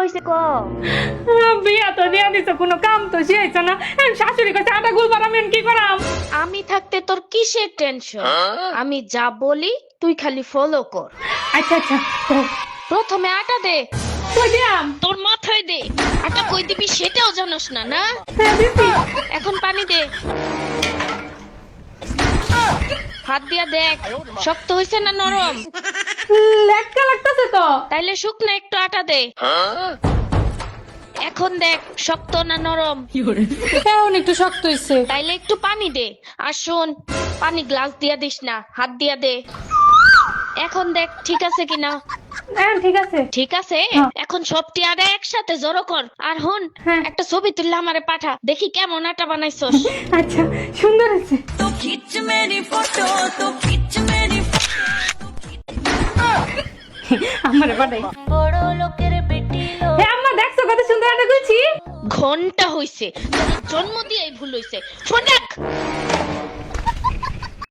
হইছে ক? বিয়া তো দিয়া দিছ, কোনো কাম তো শেষ না। শাশুড়ি কাছে আটা গুলবার আমি কি করাম? আমি থাকতে তোর কিসের টেনশন? আমি যা বলি তুই খালি ফলো কর। আচ্ছা আচ্ছা, প্রথমে আটা দে, কই দিয়াম? তোর মাথায় দে। আটা কই দিবি সেটাও জানোস না না? হ্যাঁ দিছি। এখন পানি দে, হাত দিয়া দেখ শক্ত হইছে না নরম। লেটকা লাগতাছে তো। তাইলে শুকনো একটু আটা দে, এখন দেখ শক্ত না নরম। এখন একটু শক্ত হইছে। তাইলে একটু পানি দে, আর শোন পানি গ্লাস দিয়া দিস না, হাত দিয়া দে। এখন দেখ ঠিক আছে কিনা। হ্যাঁ ঠিক আছে। ঠিক আছে, হ্যাঁ। এখন সবটি আটা একসাথে জড়ো কর। আর হন, হ্যাঁ। একটা ছবি তুললে আমারে পাঠা, দেখি কেমন আটা বানাইছস। আচ্ছা, সুন্দর হয়েছে। আমার বাড়াই। বড় লোকের বেটি হ্যাঁ আম্মা, দেখছো কত সুন্দর একটা গুছি? ঘন্টা হইছে, তোর জন্ম দিয়েই ভুল হইছে। ফোন রাখ।